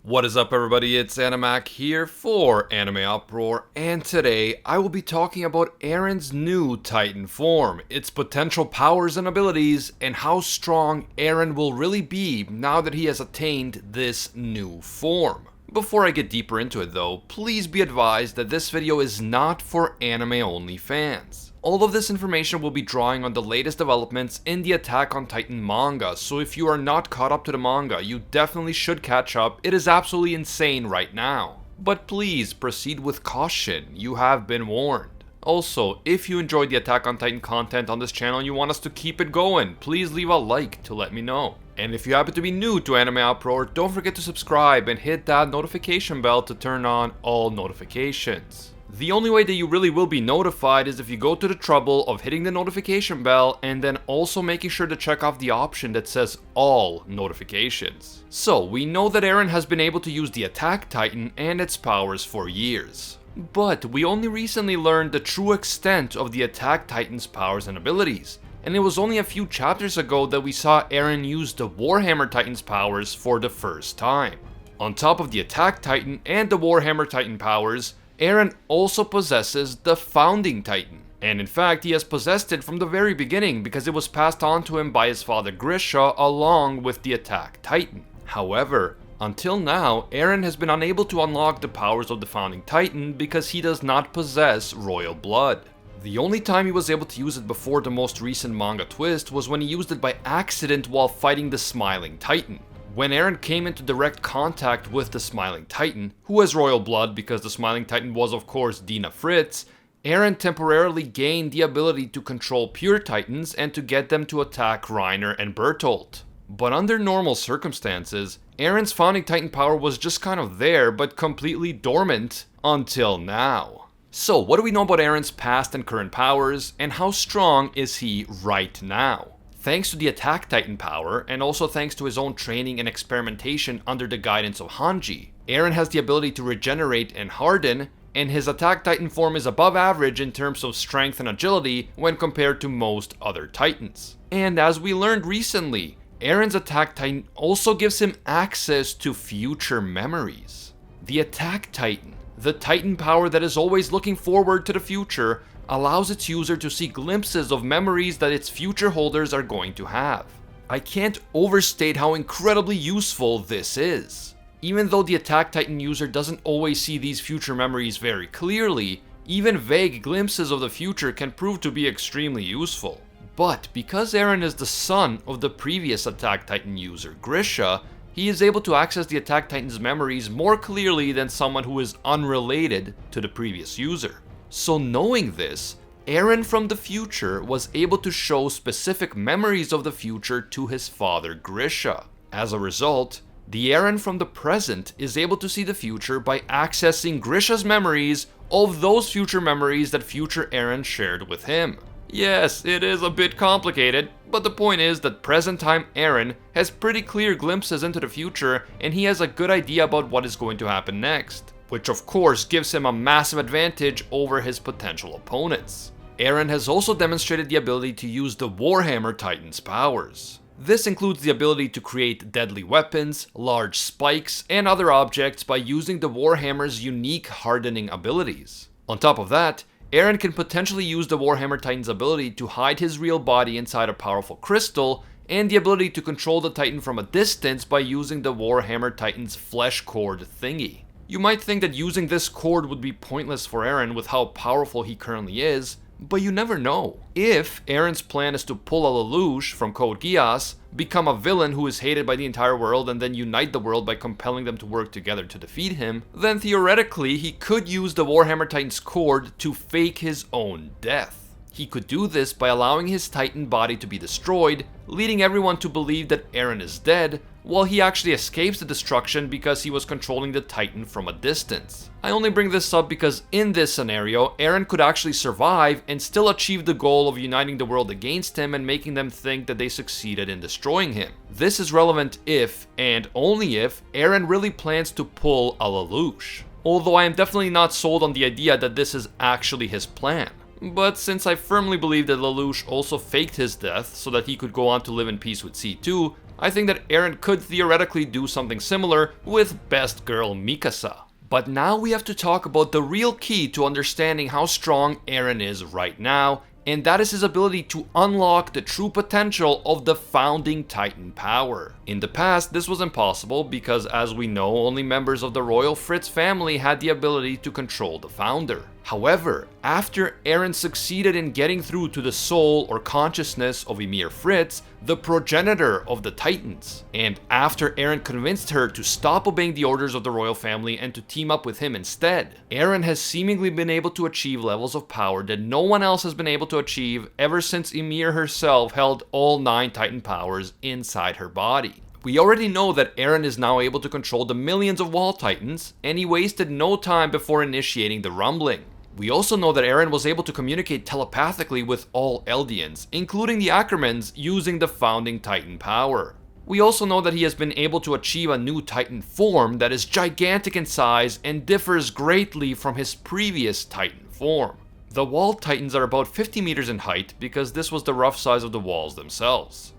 What is up, everybody? It's Animac here for AnimeUproar, and today I will be talking about Eren's new Titan form, its potential powers and abilities, and how strong Eren will really be now that he has attained this new form. Before I get deeper into it though, please be advised that this video is not for anime-only fans. All of this information will be drawing on the latest developments in the Attack on Titan manga, so if you are not caught up to the manga, you definitely should catch up. It is absolutely insane right now. But please proceed with caution, you have been warned. Also, if you enjoyed the Attack on Titan content on this channel and you want us to keep it going, please leave a like to let me know. And if you happen to be new to AnimeUproar, don't forget to subscribe and hit that notification bell to turn on all notifications. The only way that you really will be notified is if you go to the trouble of hitting the notification bell and then also making sure to check off the option that says all notifications. So, we know that Eren has been able to use the Attack Titan and its powers for years. But we only recently learned the true extent of the Attack Titan's powers and abilities. And it was only a few chapters ago that we saw Eren use the Warhammer Titan's powers for the first time. On top of the Attack Titan and the Warhammer Titan powers, Eren also possesses the Founding Titan. And in fact, he has possessed it from the very beginning because it was passed on to him by his father Grisha along with the Attack Titan. However, until now, Eren has been unable to unlock the powers of the Founding Titan because he does not possess royal blood. The only time he was able to use it before the most recent manga twist was when he used it by accident while fighting the Smiling Titan. When Eren came into direct contact with the Smiling Titan, who has royal blood because the Smiling Titan was of course Dina Fritz, Eren temporarily gained the ability to control pure Titans and to get them to attack Reiner and Bertolt. But under normal circumstances, Eren's Founding Titan power was just kind of there but completely dormant until now. So what do we know about Eren's past and current powers, and how strong is he right now? Thanks to the Attack Titan power, and also thanks to his own training and experimentation under the guidance of Hanji, Eren has the ability to regenerate and harden, and his Attack Titan form is above average in terms of strength and agility when compared to most other Titans. And as we learned recently, Eren's Attack Titan also gives him access to future memories. The Attack Titan, the Titan power that is always looking forward to the future, allows its user to see glimpses of memories that its future holders are going to have. I can't overstate how incredibly useful this is. Even though the Attack Titan user doesn't always see these future memories very clearly, even vague glimpses of the future can prove to be extremely useful. But because Eren is the son of the previous Attack Titan user, Grisha, he is able to access the Attack Titan's memories more clearly than someone who is unrelated to the previous user. So knowing this, Eren from the future was able to show specific memories of the future to his father Grisha. As a result, the Eren from the present is able to see the future by accessing Grisha's memories of those future memories that future Eren shared with him. Yes, it is a bit complicated, but the point is that present time Eren has pretty clear glimpses into the future and he has a good idea about what is going to happen next, which of course gives him a massive advantage over his potential opponents. Eren has also demonstrated the ability to use the Warhammer Titan's powers. This includes the ability to create deadly weapons, large spikes, and other objects by using the Warhammer's unique hardening abilities. On top of that, Eren can potentially use the Warhammer Titan's ability to hide his real body inside a powerful crystal, and the ability to control the Titan from a distance by using the Warhammer Titan's flesh cord thingy. You might think that using this cord would be pointless for Eren with how powerful he currently is, but you never know. If Eren's plan is to pull a Lelouch from Code Geass, become a villain who is hated by the entire world and then unite the world by compelling them to work together to defeat him, then theoretically he could use the Warhammer Titan's cord to fake his own death. He could do this by allowing his Titan body to be destroyed, leading everyone to believe that Eren is dead, while he actually escapes the destruction because he was controlling the Titan from a distance. I only bring this up because in this scenario, Eren could actually survive and still achieve the goal of uniting the world against him and making them think that they succeeded in destroying him. This is relevant if, and only if, Eren really plans to pull a Lelouch. Although I am definitely not sold on the idea that this is actually his plan. But since I firmly believe that Lelouch also faked his death so that he could go on to live in peace with C2, I think that Eren could theoretically do something similar with best girl Mikasa. But now we have to talk about the real key to understanding how strong Eren is right now, and that is his ability to unlock the true potential of the founding Titan power. In the past, this was impossible because, as we know, only members of the royal Fritz family had the ability to control the founder. However, after Eren succeeded in getting through to the soul or consciousness of Ymir Fritz, the progenitor of the Titans, and after Eren convinced her to stop obeying the orders of the royal family and to team up with him instead, Eren has seemingly been able to achieve levels of power that no one else has been able to achieve ever since Ymir herself held all 9 Titan powers inside her body. We already know that Eren is now able to control the millions of wall titans, and he wasted no time before initiating the rumbling. We also know that Eren was able to communicate telepathically with all Eldians, including the Ackermans, using the founding Titan power. We also know that he has been able to achieve a new Titan form that is gigantic in size and differs greatly from his previous Titan form. The wall titans are about 50 meters in height because this was the rough size of the walls themselves.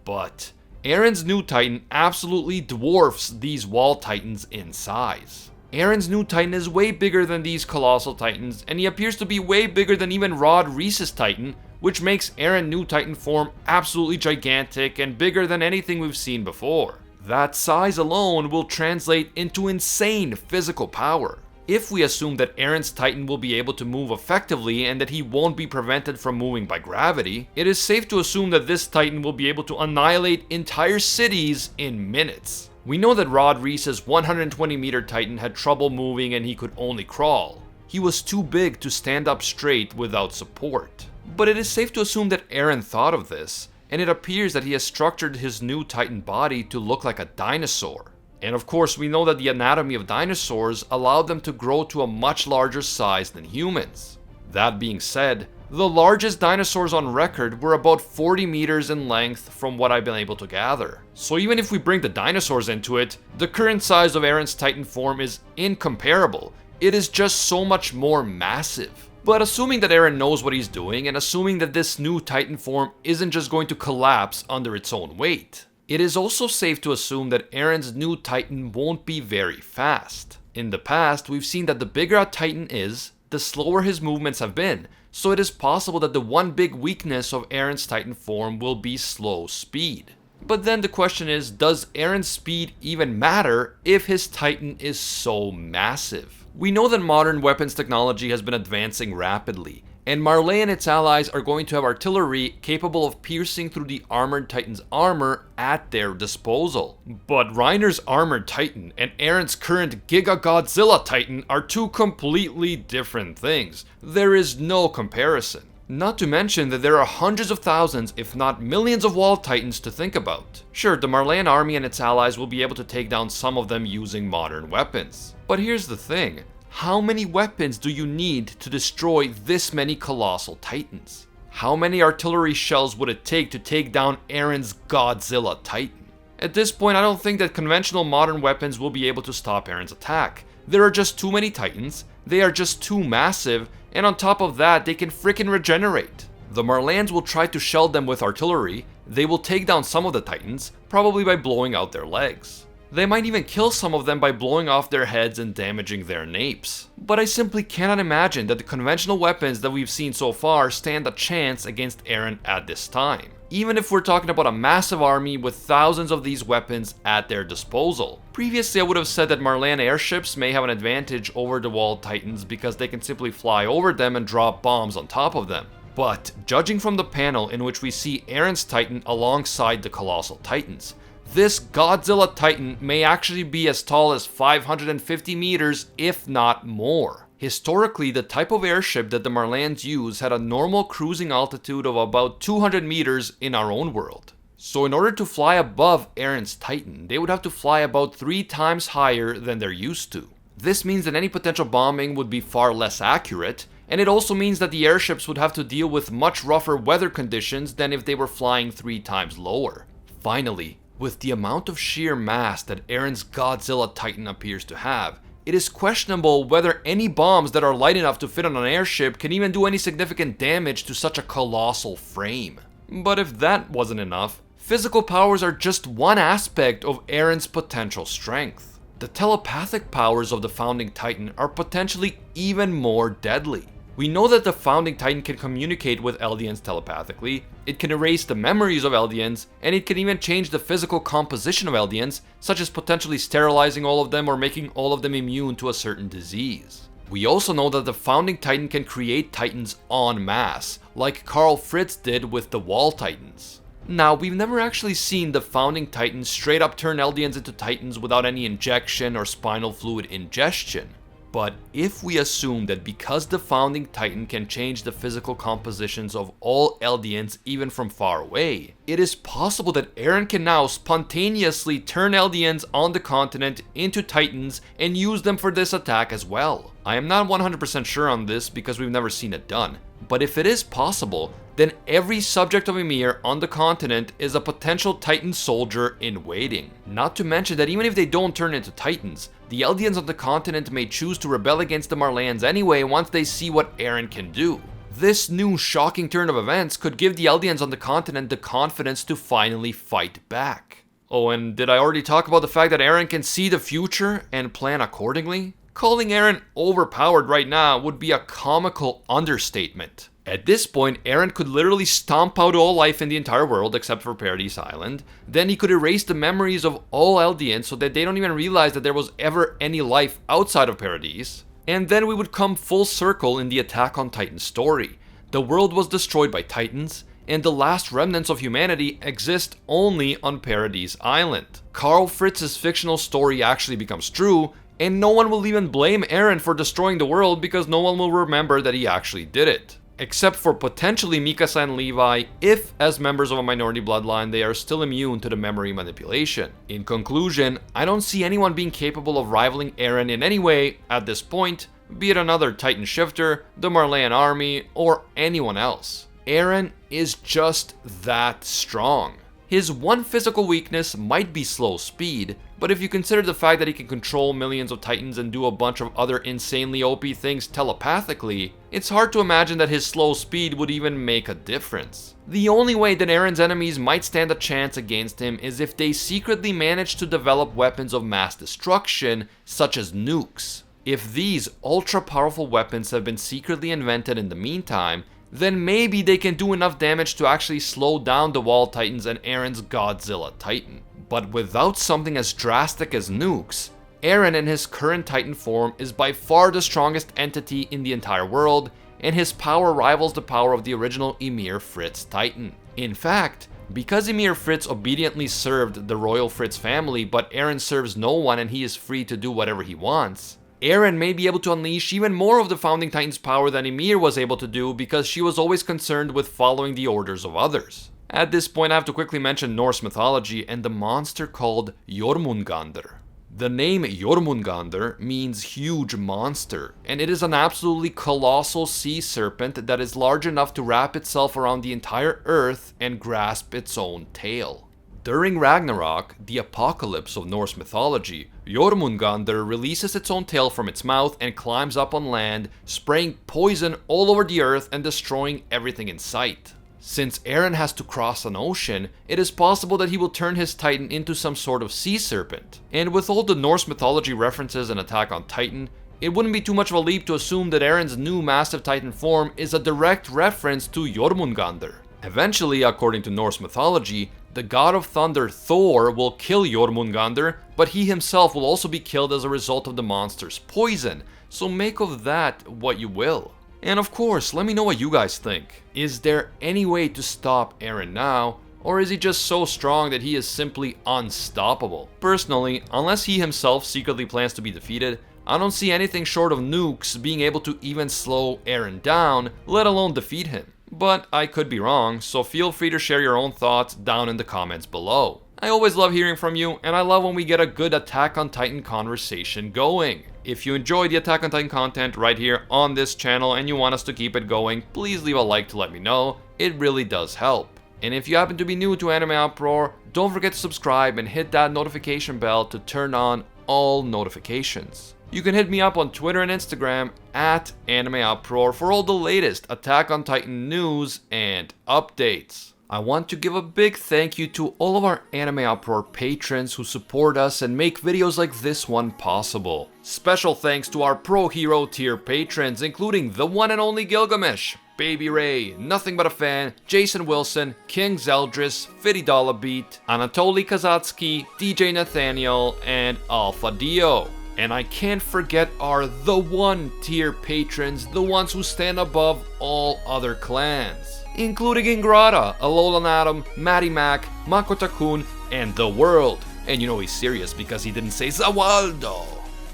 But Eren's new Titan absolutely dwarfs these wall titans in size. Eren's new Titan is way bigger than these colossal titans, and he appears to be way bigger than even Rod Reese's Titan, which makes Eren New Titan form absolutely gigantic and bigger than anything we've seen before. That size alone will translate into insane physical power. If we assume that Eren's Titan will be able to move effectively and that he won't be prevented from moving by gravity, it is safe to assume that this Titan will be able to annihilate entire cities in minutes. We know that Rod Reese's 120-meter Titan had trouble moving and he could only crawl. He was too big to stand up straight without support. But it is safe to assume that Eren thought of this, and it appears that he has structured his new Titan body to look like a dinosaur. And of course, we know that the anatomy of dinosaurs allowed them to grow to a much larger size than humans. That being said, the largest dinosaurs on record were about 40 meters in length from what I've been able to gather. So even if we bring the dinosaurs into it, the current size of Eren's Titan form is incomparable. It is just so much more massive. But assuming that Eren knows what he's doing, and assuming that this new Titan form isn't just going to collapse under its own weight, it is also safe to assume that Eren's new Titan won't be very fast. In the past, we've seen that the bigger a Titan is, the slower his movements have been, so it is possible that the one big weakness of Eren's Titan form will be slow speed. But then the question is, does Eren's speed even matter if his Titan is so massive? We know that modern weapons technology has been advancing rapidly, and Marley and its allies are going to have artillery capable of piercing through the armored Titan's armor at their disposal. But Reiner's armored Titan and Eren's current Giga Godzilla Titan are two completely different things. There is no comparison. Not to mention that there are hundreds of thousands, if not millions of wall titans to think about. Sure, the Marleyan army and its allies will be able to take down some of them using modern weapons. But here's the thing. How many weapons do you need to destroy this many colossal titans? How many artillery shells would it take to take down Eren's Godzilla Titan? At this point, I don't think that conventional modern weapons will be able to stop Eren's attack. There are just too many titans, they are just too massive, and on top of that, they can frickin' regenerate. The Marleyans will try to shell them with artillery, they will take down some of the titans, probably by blowing out their legs. They might even kill some of them by blowing off their heads and damaging their napes. But I simply cannot imagine that the conventional weapons that we've seen so far stand a chance against Eren at this time. Even if we're talking about a massive army with thousands of these weapons at their disposal. Previously, I would have said that Marleyan airships may have an advantage over the walled titans because they can simply fly over them and drop bombs on top of them. But judging from the panel in which we see Eren's Titan alongside the colossal titans, this Godzilla Titan may actually be as tall as 550 meters, if not more. Historically, the type of airship that the Marleyans use had a normal cruising altitude of about 200 meters in our own world. So in order to fly above Eren's Titan, they would have to fly about 3 times higher than they're used to. This means that any potential bombing would be far less accurate, and it also means that the airships would have to deal with much rougher weather conditions than if they were flying 3 times lower. Finally, with the amount of sheer mass that Eren's Godzilla Titan appears to have, it is questionable whether any bombs that are light enough to fit on an airship can even do any significant damage to such a colossal frame. But if that wasn't enough, Physical powers are just one aspect of Eren's potential strength. The telepathic powers of the Founding Titan are potentially even more deadly. We know that the Founding Titan can communicate with Eldians telepathically, it can erase the memories of Eldians, and it can even change the physical composition of Eldians, such as potentially sterilizing all of them or making all of them immune to a certain disease. We also know that the Founding Titan can create Titans en masse, like Karl Fritz did with the Wall Titans. Now, we've never actually seen the Founding Titan straight up turn Eldians into Titans without any injection or spinal fluid ingestion. But if we assume that because the Founding Titan can change the physical compositions of all Eldians even from far away, it is possible that Eren can now spontaneously turn Eldians on the continent into Titans and use them for this attack as well. I am not 100% sure on this because we've never seen it done, but if it is possible, then every subject of Ymir on the continent is a potential Titan soldier in waiting. Not to mention that even if they don't turn into Titans, the Eldians on the continent may choose to rebel against the Marleyans anyway once they see what Eren can do. This new shocking turn of events could give the Eldians on the continent the confidence to finally fight back. Oh, and did I already talk about the fact that Eren can see the future and plan accordingly? Calling Eren overpowered right now would be a comical understatement. At this point, Eren could literally stomp out all life in the entire world except for Paradise Island. Then he could erase the memories of all Eldians so that they don't even realize that there was ever any life outside of Paradise. And then we would come full circle in the Attack on Titan story. The world was destroyed by Titans, and the last remnants of humanity exist only on Paradise Island. Karl Fritz's fictional story actually becomes true, and no one will even blame Eren for destroying the world because no one will remember that he actually did it. Except for potentially Mikasa and Levi, if, as members of a minority bloodline, they are still immune to the memory manipulation. In conclusion, I don't see anyone being capable of rivaling Eren in any way at this point, be it another Titan shifter, the Marleyan army, or anyone else. Eren is just that strong. His one physical weakness might be slow speed, but if you consider the fact that he can control millions of Titans and do a bunch of other insanely OP things telepathically, it's hard to imagine that his slow speed would even make a difference. The only way that Eren's enemies might stand a chance against him is if they secretly manage to develop weapons of mass destruction, such as nukes. If these ultra-powerful weapons have been secretly invented in the meantime, then maybe they can do enough damage to actually slow down the Wall Titans and Eren's Godzilla Titan. But without something as drastic as nukes, Eren in his current Titan form is by far the strongest entity in the entire world, and his power rivals the power of the original Ymir Fritz Titan. In fact, because Ymir Fritz obediently served the royal Fritz family, but Eren serves no one and he is free to do whatever he wants, Eren may be able to unleash even more of the Founding Titan's power than Ymir was able to do because she was always concerned with following the orders of others. At this point, I have to quickly mention Norse mythology and the monster called Jormungandr. The name Jormungandr means huge monster, and it is an absolutely colossal sea serpent that is large enough to wrap itself around the entire earth and grasp its own tail. During Ragnarok, the apocalypse of Norse mythology, Jormungandr releases its own tail from its mouth and climbs up on land, spraying poison all over the earth and destroying everything in sight. Since Eren has to cross an ocean, it is possible that he will turn his Titan into some sort of sea serpent. And with all the Norse mythology references in Attack on Titan, it wouldn't be too much of a leap to assume that Eren's new massive Titan form is a direct reference to Jormungandr. Eventually, according to Norse mythology, the god of thunder Thor will kill Jormungandr, but he himself will also be killed as a result of the monster's poison, so make of that what you will. And of course, let me know what you guys think. Is there any way to stop Eren now, or is he just so strong that he is simply unstoppable? Personally, unless he himself secretly plans to be defeated, I don't see anything short of nukes being able to even slow Eren down, let alone defeat him. But I could be wrong, so feel free to share your own thoughts down in the comments below. I always love hearing from you, and I love when we get a good Attack on Titan conversation going. If you enjoy the Attack on Titan content right here on this channel and you want us to keep it going, please leave a like to let me know. It really does help. And if you happen to be new to AnimeUproar, don't forget to subscribe and hit that notification bell to turn on all notifications. You can hit me up on Twitter and Instagram at AnimeUproar for all the latest Attack on Titan news and updates. I want to give a big thank you to all of our AnimeUproar patrons who support us and make videos like this one possible. Special thanks to our Pro Hero tier patrons, including the one and only Gilgamesh, Baby Ray, Nothing But a Fan, Jason Wilson, King Zeldris, Fiddy Beat, Anatoly Kazatsky, DJ Nathaniel, and Alpha Dio. And I can't forget our The One tier patrons, the ones who stand above all other clans, including Ingrata, Alolan Adam, Matty Mac, Makotakun, and The World. And you know he's serious because he didn't say Zawaldo.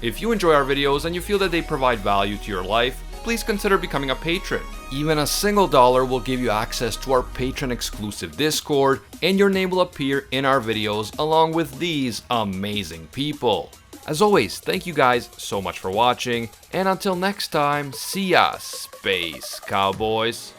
If you enjoy our videos and you feel that they provide value to your life, please consider becoming a patron. Even a single dollar will give you access to our patron exclusive Discord, and your name will appear in our videos along with these amazing people. As always, thank you guys so much for watching, and until next time, see ya, Space Cowboys.